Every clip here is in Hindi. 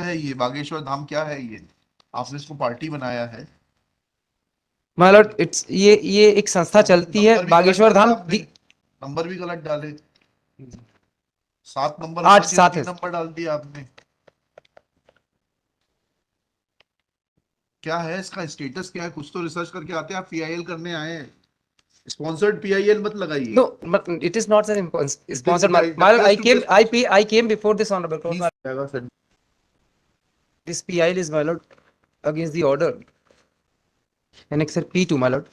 है ये बागेश्वर धाम? क्या है ये? आपने इसको पार्टी बनाया है? माय लॉर्ड इट्स ये एक संस्था चलती है नंबर भी गलत बागेश्वर डाला धाम आपने, नंबर भी गलत डाले। 7 नंबर होना आठ चाहिए, सात 3 है। नंबर डाल दिया आपने। क्या है इसका स्टेटस, क्या है? कुछ तो रिसर्च करके आते हैं। आप पीआईएल करने आए हैं, स्पॉन्सर्ड पीआईएल मत लगाइए। No, but it is not It is, sponsored. it My lord, appears to be a sponsor. I came before this honorable court. Please जाएगा sir. This PIL is, my lord, against the order. Annexure P2, my lord.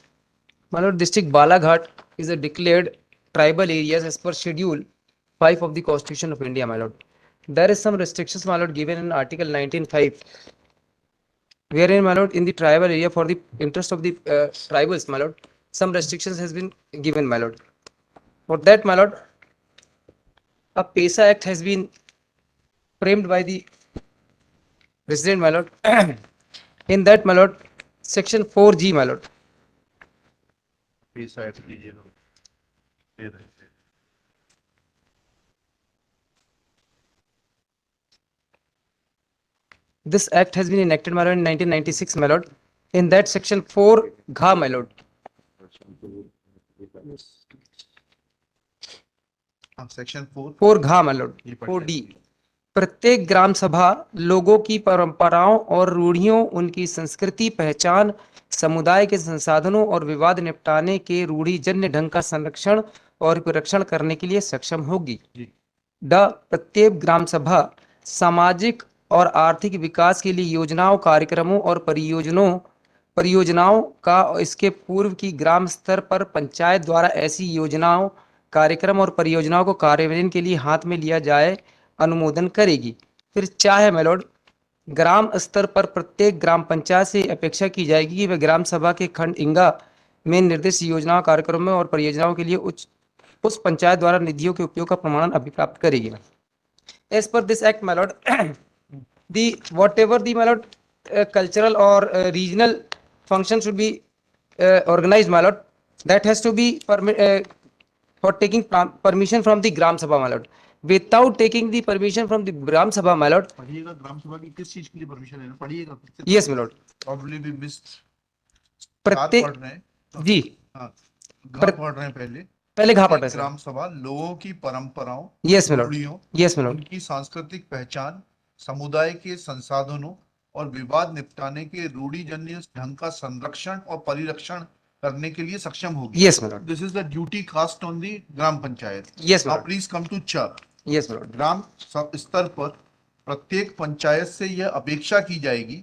My lord, district Balaghat is a declared tribal areas as per schedule 5 of the Constitution of India, my lord. There is some restrictions, my lord, given in Article 19(5), wherein, my lord, in the tribal area for the interest of the tribals, my lord, some restrictions has been given, my lord. For that, my lord, a PESA Act has been framed by the President, my lord. In that, my lord, Section 4G, my lord. Please side कीजिए लो। दे रहे थे। This act has been enacted, my lord, in 1996, my lord. In that Section 4G, my lord. Section 4 4G, my lord. ये 4D. प्रत्येक ग्राम सभा लोगों की परंपराओं और रूढ़ियों, उनकी संस्कृति, पहचान, समुदाय के संसाधनों और विवाद निपटाने के रूढ़िजन्य ढंग का संरक्षण और परिरक्षण करने के लिए सक्षम होगी। प्रत्येक ग्राम सभा सामाजिक और आर्थिक विकास के लिए योजनाओं, कार्यक्रमों और परियोजनाओं का इसके पूर्व की ग्राम स्तर पर पंचायत द्वारा ऐसी योजनाओं, कार्यक्रम और परियोजनाओं को कार्यान्वयन के लिए हाथ में लिया जाए अनुमोदन करेगी। फिर चाहे my lord, ग्राम स्तर पर प्रत्येक ग्राम पंचायत से अपेक्षा की जाएगी कि वह ग्राम सभा के खंड इंगा में निर्दिष्ट योजनाओं, कार्यक्रमों और परियोजनाओं के लिए उस पंचायत द्वारा निधियों के उपयोग का प्रमाण अभिप्राप्त करेगी। As per this act, my lord, whatever the, my lord, cultural or regional function should be organized, my lord, that has to be for taking permission from the Gram Sabha, my lord. Without taking the permission from the Gram Sabha, my lord. पढ़िएगा ग्राम सभा की किस चीज के लिए परमिशन लेना, पढ़िएगा। Yes, my lord. Probably we missed। प्रत्येक पढ़ रहे हैं जी हाँ, घा पढ़ रहे हैं पहले। पहले घा पढ़ रहे हैं ग्राम सभा लोगों की परंपराओं, Yes, my lord. रूढ़ियों, Yes, my lord. उनकी सांस्कृतिक पहचान, समुदाय के संसाधनों और विवाद निपटाने के रूढ़िजन्य ढंग का संरक्षण और परिरक्षण करने के लिए सक्षम होगी। Yes, my lord. This is the duty cast on the gram panchayat. Yes, my now lord. Please come to च। Yes, my lord. ग्राम स्तर पर प्रत्येक पंचायत से यह अपेक्षा की जाएगी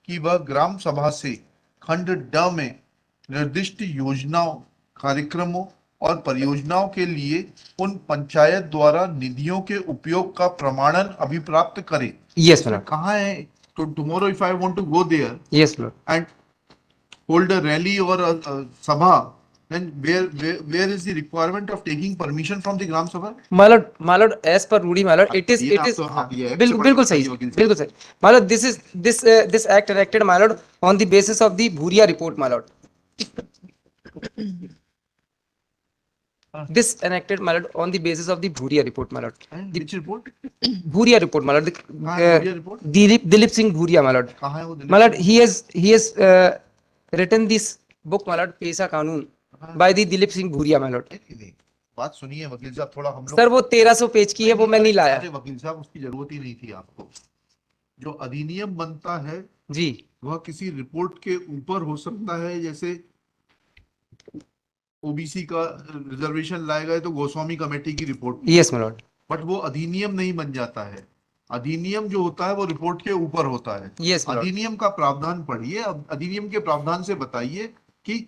कि वह ग्राम सभा से खंड ड में निर्दिष्ट योजनाओं, कार्यक्रमों और परियोजनाओं के लिए उन पंचायत द्वारा निधियों के उपयोग का प्रमाणन अभिप्राप्त करे। Yes, my lord. कहाँ है? तो tomorrow if I want to go there Yes, my lord. and hold a rally or a sabha, then where is the requirement of taking permission from the gram sabha? My lord, as per Rudy, my lord, it is बिल्कुल सही, बिल्कुल सही। My lord, this act enacted, my lord, on the basis of the Bhuria report, my lord. This enacted, my lord, on the basis of the Bhuria report, my lord. Which report? Bhuria report, my lord. Bhuria report? Dilip Singh Bhuria, my lord. कहाँ है वो Delhi? My lord, he has written this book, my lord, पेशा कानून, by the Dilip Singh Bhuria, my lord. बात सुनिए वकील साहब, थोड़ा हम लोग। सर वो 1300 पेज की है, वो मैं नहीं लाया। अरे वकील साहब, उसकी जरूरत ही नहीं थी आपको। जो अधिनियम बनता है जी, वह किसी रिपोर्ट के ऊपर हो सकता है। जैसे ओबीसी का रिजर्वेशन लाए गए तो गोस्वामी कमेटी की report. Yes my Lord. But वो अधिनियम नहीं बन जाता है। अधिनियम जो होता है वो रिपोर्ट के ऊपर होता है। Yes my Lord. अधिनियम का प्रावधान पढ़िए। अधिनियम के प्रावधान से बताइए कि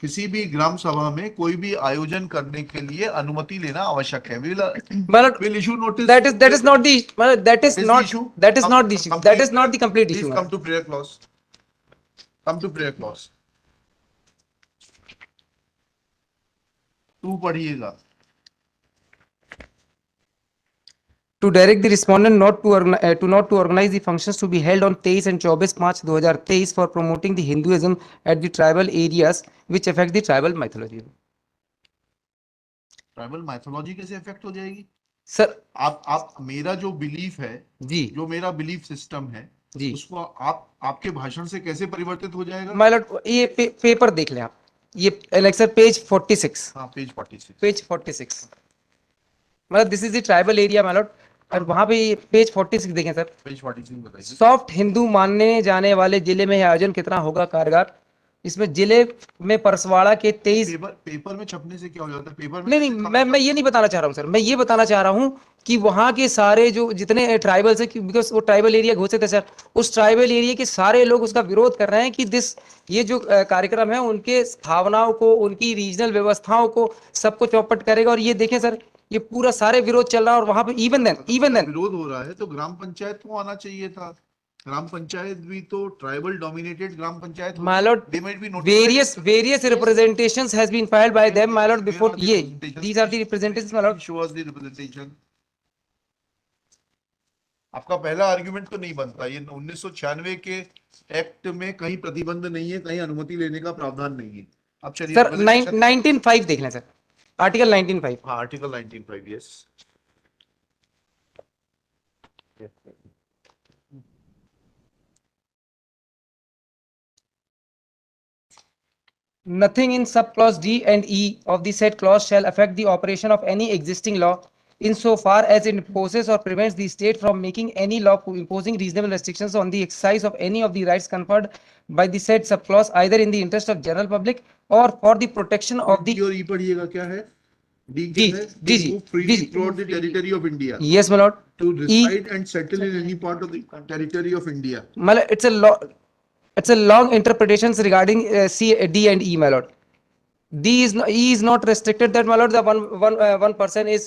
किसी भी ग्राम सभा में कोई भी आयोजन करने के लिए अनुमति लेना आवश्यक है। We'll issue notice. That is not the issue. That is not the issue. That is not the complete issue. Please come to prayer clause. Come to prayer clause. तू पढ़िएगा। To direct the respondent not to organize the functions to be held on 23 and 24 March 2023 for promoting the Hinduism at the tribal areas which affect the tribal mythology. Tribal mythology कैसे अफेक्ट हो जाएगी? सर आप मेरा जो बिलीफ है, जी जो मेरा बिलीफ सिस्टम है, जी उसको आप आपके भाषण से कैसे परिवर्तित हो जाएगा? माय लॉर्ड, ये पेपर देख लें आप, ये एलेक्सर पेज 46, हाँ, पेज 46। पेज 46, मतलब this is the tribal area my lord, और वहां पे पेज 46 देखें सर। पेज 46 बताइए। सॉफ्ट हिंदू मानने जाने वाले जिले में यह आयोजन कितना होगा कारगर? इसमें जिले में परसवाड़ा के 23, पेपर में छपने से क्या हो जाता है? पेपर में नहीं नहीं, मैं ये नहीं बताना चाह रहा हूँ सर, मैं ये बताना चाह रहा हूँ कि वहाँ के सारे जो जितने ट्राइबल्स है, बिकॉज वो ट्राइबल एरिया घोषित है सर, उस ट्राइबल एरिया के सारे लोग उसका विरोध कर रहे हैं कि ये जो कार्यक्रम है उनके भावनाओं को, उनकी रीजनल व्यवस्थाओं को सबको चौपट करेगा। और ये देखें सर, ये पूरा सारे विरोध चल रहा है, और वहां पे इवन देन विरोध हो रहा है तो ग्राम पंचायत को आना चाहिए था। ग्राम पंचायत भी तो tribal dominated gram panchayat my lord, they might be notified. various representations has been filed by them my lord before Where are the ये representations? these are the representations my lord. Show us the representation. आपका पहला आर्गुमेंट तो नहीं बनता। ये 1996 के एक्ट में कहीं प्रतिबंध नहीं है, कहीं अनुमति लेने का प्रावधान नहीं है। अब चलिए सर representation- 19.5 देख लें सर, आर्टिकल 19.5। हाँ, article 19.5, yes. Nothing in subclause D and E of the said clause shall affect the operation of any existing law insofar as it imposes or prevents the state from making any law imposing reasonable restrictions on the exercise of any of the rights conferred by the said subclause either in the interest of general public or for the protection of D the और ई पढ़िएगा क्या है? डी जी क्या है? जी जी freely ji throughout the territory of India, yes my lord, to E reside and settle in any part of the territory of India. मतलब it's a long interpretations regarding C, D and E my lord. D is not, E is not restricted that my lord the one person is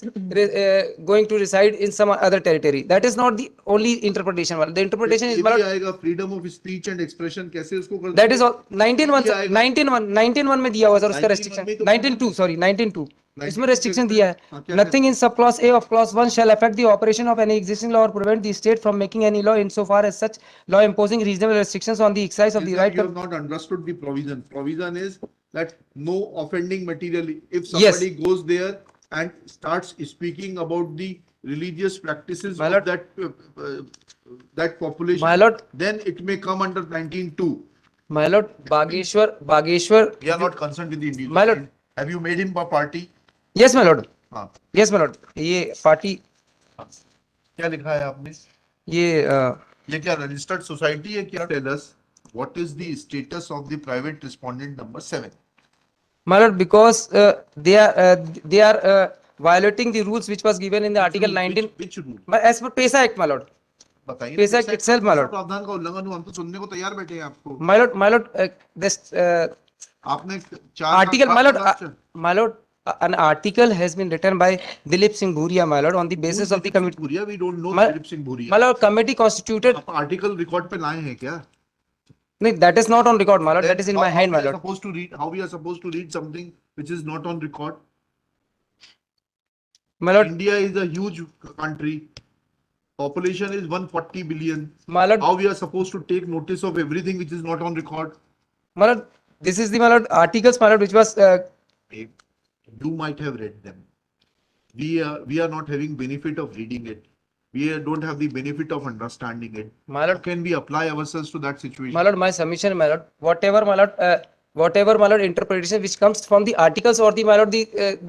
going to reside in some other territory. That is not the only interpretation. The interpretation is ये my भी lord, आएगा freedom of speech and expression, कैसे उसको कर that देंगे? is all 19.1 ये आएगा। 19.1 में दिया हुआ सर उसका 19.1 restriction, में तो 19.2 सॉरी 19.2 इसमें 19.2 restriction दिया हाँ, है। क्या Nothing in subclause A of clause 1 shall affect the operation of any existing law or prevent the state from making any law insofar as such law imposing reasonable restrictions on the exercise of the Yes, sir, right. you have not understood the provision. Provision is that no offending material. If Yes. somebody goes there and starts speaking about the religious practices My of lord. that population, My lord. then it may come under 19.2. My lord, Bageshwar. We are not concerned with the individual. My lord. Have you made him a party? Yes my lord. हाँ, Yes my lord. ये पार्टी, क्या लिखा है आपने? ये ये क्या रजिस्टर्ड सोसाइटी है क्या? Tell us what is the status of the private respondent number 7? my lord, because they are violating the rules which was given in the article 19 Which rule? as per PESA Act my lord. बताइए। PESA Act itself my lord. प्रावधान का उल्लंघन हुआ, हम तो सुनने को तैयार बैठे हैं आपको। My lord, this आपने चार article साल- my lord, an article has been written by Dilip Singh Bhuria my lord on the basis of the committee. Bhuria, we don't know My- Dilip Singh Bhuria. My lord, committee constituted, आप आर्टिकल रिकॉर्ड पे लाए हैं क्या? no, that is not on record my lord, that is in my hand my lord. How we are supposed to read something which is not on record? My lord, India is a huge country. Population is 140 billion. my lord, How we are supposed to take notice of everything which is not on record? my lord, this is the my lord articles my lord which was You might have read them. We are not having benefit of reading it. We don't have the benefit of understanding it. my How lord, can we apply ourselves to that situation? my lord, my submission my lord, whatever my lord interpretation which comes from the articles or the my lord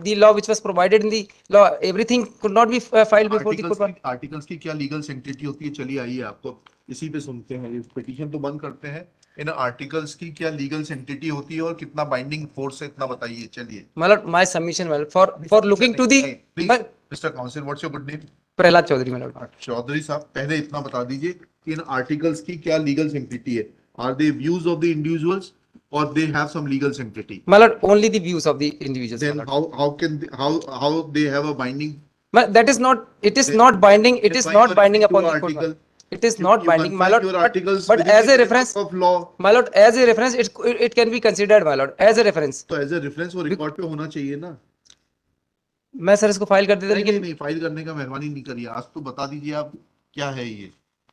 the law which was provided in the law, everything could not be filed before the court. Articles की क्या लीगल सेंटिटी होती है? चलिए आइए आपको इसी पे सुनते हैं। ये पिटीशन तो बंद करते हैं। इन आर्टिकल्स की क्या लीगल सेंटिटी होती है और कितना बाइंडिंग फोर्स है, इतना बताइए। चलिए। My lord, my submission my lord, for looking to the my, mister counsel, what's your good name? Prahlad Chaudhary my lord. Chaudhary साहब, पहले इतना बता दीजिए कि इन आर्टिकल्स की क्या लीगल सेंटिटी है? Are they views of the individuals और they have some legal entity? My lord, only the views of the individuals. Then My lord. how they have a binding? That is not, it is not binding, it is Define not your binding article. upon the court. It is not binding, my confine lord, your but articles but within as the a framework reference, of law. my lord, as a reference, it can be considered, my lord, as a reference. तो एज ए रेफरेंस वो रिकॉर्ड पे होना चाहिए ना? मैं सर इसको फाइल कर देता, नहीं लेकिन नहीं, फाइल करने का मेहरबानी नहीं करिए। आज तो बता दीजिए आप क्या है ये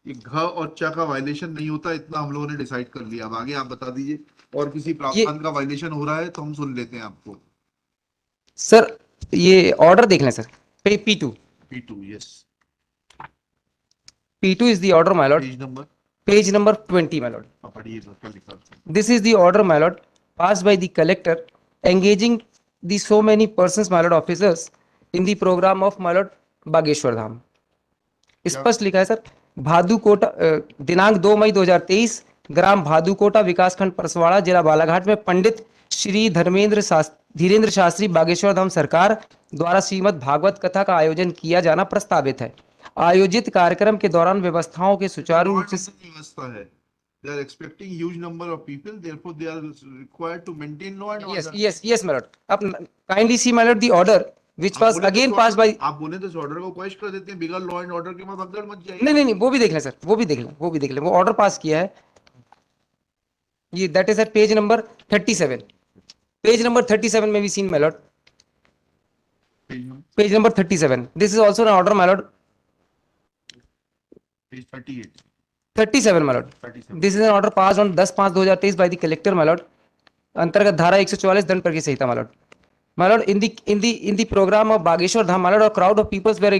घ और च का वायलेशन नहीं होता, इतना हम लोगों ने डिसाइड कर लिया। अब आगे आप बता दीजिए, और किसी प्रावधान का वायलेशन हो रहा है तो हम सुन लेते हैं आपको। सर ये ऑर्डर देख लें sir, P2 P2, yes. P2 is the order, my lord. Page number. Page number 20, my lord. पढ़िए सर, क्या लिखा है? This is the order, my lord, passed by the collector engaging the so many persons, my lord, officers in the program of my lord Bageshwar Dham. स्पष्ट लिखा है सर. भादुकोटा दिनांक 2 मई 2023 ग्राम भादुकोटा विकासखंड परसवाड़ा जिला बालाघाट में पंडित श्री धीरेन्द्र शास्त्री बागेश्वर धाम सरकार द्वारा श्रीमद् भागवत कथा का आयोजन किया जाना प्रस्तावित है. आयोजित कार्यक्रम के दौरान व्यवस्थाओं के सुचारू रूप से व्यवस्था है. They are expecting huge number of people, therefore they are required to maintain law and order. yes my lord. अब kindly see my lord the order which was again passed by. आप बोले तो ऑर्डर को क्वेश्चन कर देते हैं, बिगड़ लॉ एंड ऑर्डर के बाद भगदड़ मच जाएगी. नहीं वो भी देख लें सर, वो भी देख लें वो ऑर्डर पास किया है ये. That is at page number 37. Page number 37 में भी seen my lord. Page number 37. This is also an order my lord. Page 38. 37 my lord. 37. This is an order pass on 10/5/2023 by the collector my lord. अंतर्गत धारा 144 दंड प्रक्रिया संहिता my lord. My lord, in the program of Bageshwar Dham my lord, a crowd of peoples were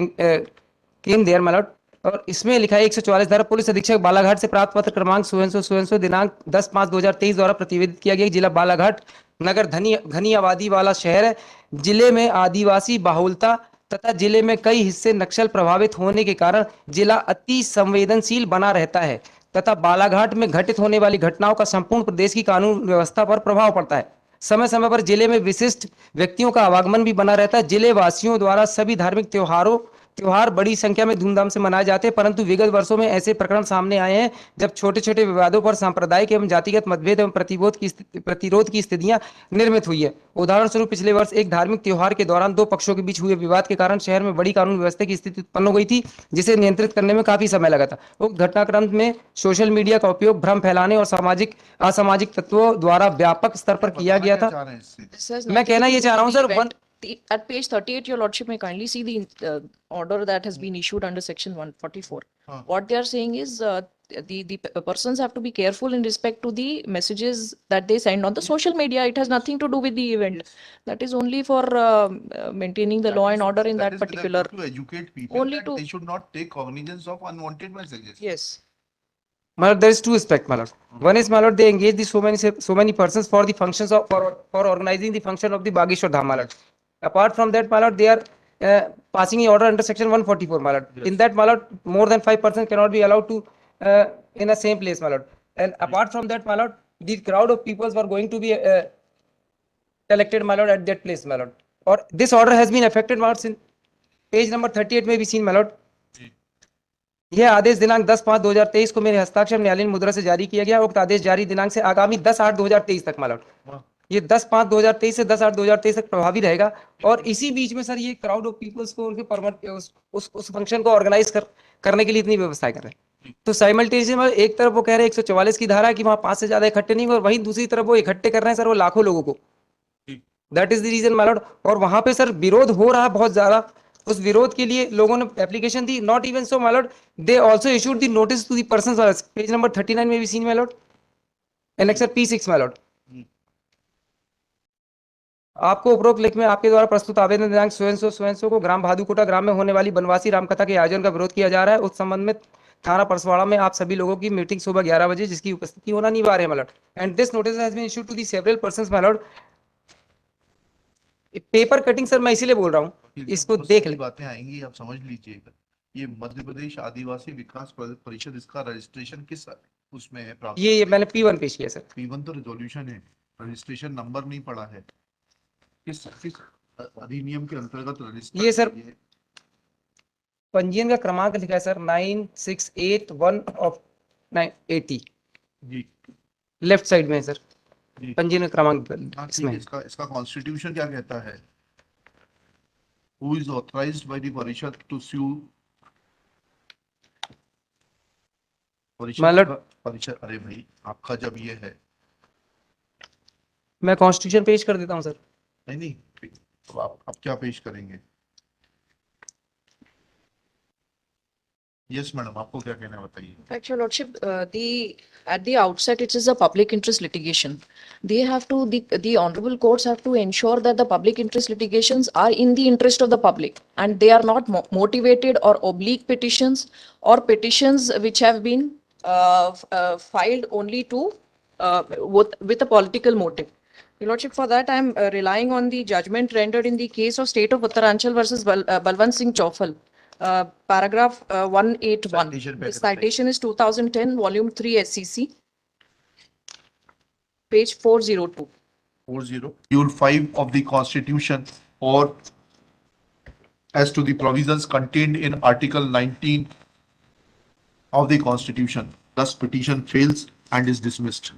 came there my lord. और इसमें लिखा है 144 धारा पुलिस अधीक्षक बालाघाट से प्राप्त पत्र क्रमांक सुवेंसो दिनांक 10/5/2023 द्वारा प्रतिवेदित किया गया. जिला बालाघाट नगर घनी आबादी वाला शहर है. जिले में आदिवासी बाहुलता तथा जिले में कई हिस्से नक्सल प्रभावित होने के कारण जिला अति संवेदनशील बना रहता है तथा बालाघाट में घटित होने वाली घटनाओं का संपूर्ण प्रदेश की कानून व्यवस्था पर प्रभाव पड़ता है. समय समय पर जिले में विशिष्ट व्यक्तियों का आवागमन भी बना रहता है. जिले वासियों द्वारा सभी धार्मिक त्योहार बड़ी संख्या में धूमधाम से मनाए जाते हैं, परंतु विगत वर्षों में ऐसे प्रकरण सामने आए हैं जब छोटे छोटे विवादों पर सांप्रदायिक एवं जातिगत मतभेद एवं प्रतिरोध की स्थितियां निर्मित हुई है. उदाहरण स्वरूप पिछले वर्ष एक धार्मिक त्योहार के दौरान दो पक्षों के बीच हुए विवाद के कारण शहर में बड़ी कानून व्यवस्था की स्थिति उत्पन्न हो गई थी, जिसे नियंत्रित करने में काफी समय लगा था. उक्त घटनाक्रम में सोशल मीडिया का उपयोग भ्रम फैलाने और असामाजिक तत्वों द्वारा व्यापक स्तर पर किया गया था. मैं कहना ये चाह रहा हूँ sir, at page 38 your lordship may kindly see the order that has been issued under section 144. What they are saying is the persons have to be careful in respect to the messages that they send on the social media. It has nothing to do with the event. That is only for maintaining the law and order in that particular. To educate people Only that to- they should not take cognizance of unwanted messages. Yes. my lord, there is two aspects my lord. One is my lord, they engage the so many persons for the functions of for organizing the function of the Bageshwar Dham my lord. Apart from that my lord, they are passing an order under section 144 my lord. Yes. In that my lord, more than 5 persons cannot be allowed to in a same place my lord. And apart from that my lord, the crowd of peoples were going to be collected my lord at that place my lord. Or this order has been affected my lord since page number 38 में भी seen my lord. यह आदेश दिनांक 10/5/2023 को मेरे हस्ताक्षर न्यायालयीन मुद्रा से जारी किया गया. उक्त आदेश जारी दिनांक से आगामी 10/8/2023 तक मालूम. ये 10/5/2023 से 10/8/2023 तक प्रभावी रहेगा. और इसी बीच में सर ये क्राउड ऑफ पीपल्स को उनके परमिट उस फंक्शन को ऑर्गेनाइज करने के लिए इतनी व्यवस्थाएं कर रहे हैं. तो साइमल्टेनियसली एक तरफ वो कह रहे हैं 144 की धारा है कि वहां 5 से ज्यादा इकट्ठे नहीं, और वहीं दूसरी तरफ वो इकट्ठे कर रहे हैं सर वो लाखों लोगों को. That is the reason my lord. और वहां पे सर विरोध हो रहा है बहुत ज्यादा. उस विरोध के लिए लोगों ने एप्लीकेशन दी. Not even so my lord, they also issued the notice to the persons. Page number 39 में भी seen my lord, annexure P6 my lord. आपको उपरोक्त लेख में आपके द्वारा प्रस्तुत आवेदन दिनांक स्वयं को ग्राम भादुकोटा ग्राम में होने वाली बनवासी रामकथा के आयोजन का विरोध किया जा रहा है. उस संबंध में थाना परसवाड़ा में आप सभी लोगों की मीटिंग सुबह 11 बजे जिसकी उपस्थिति होना अनिवार्य है my lord. And this notice has been issued to the several persons my lord. Paper cutting sir मैं इसीलिए बोल रहा हूँ, इसको देख ले. बातें आएंगी, आप समझ लीजिएगा. ये मध्य प्रदेश आदिवासी विकास परिषद, इसका रजिस्ट्रेशन किस उसमें है प्राप्त? ये मैंने P1 पेश किया सर. P1 तो रिजोल्यूशन है, रजिस्ट्रेशन नंबर नहीं पड़ा है. किस अधिनियम के अंतर्गत रजिस्टर? ये सर पंजीयन का क्रमांक लिखा है सर 9681 ऑफ 980 जी, लेफ्ट साइड में है सर जी. पंजीयन का क्रमांक हाँ, इसमें. इसका कॉन्स्टिट्यूशन क्या कहता है? Who is authorized by the परिषद to sue? परिषद, अरे भाई आपका जब ये है, मैं कॉन्स्टिट्यूशन पेश कर देता हूँ सर. नहीं तो आप क्या पेश करेंगे? यस मैडम, आपको क्या कहना है बताइए। In fact, Your Lordship, at the outset, it is a public interest litigation. The honorable courts have to ensure that the public interest litigations are in the interest of the public, and they are not motivated or oblique petitions or petitions which have been filed only to with a political motive. Your Lordship, for that, I am relying on the judgment rendered in the case of State of Uttaranchal versus Balwant Singh Chaufal. Paragraph 181. Citation The packet citation is 2010, volume 3 SCC, page 402. 40 Schedule 5 of the Constitution, or as to the provisions contained in Article 19 of the Constitution. Thus petition fails and is dismissed.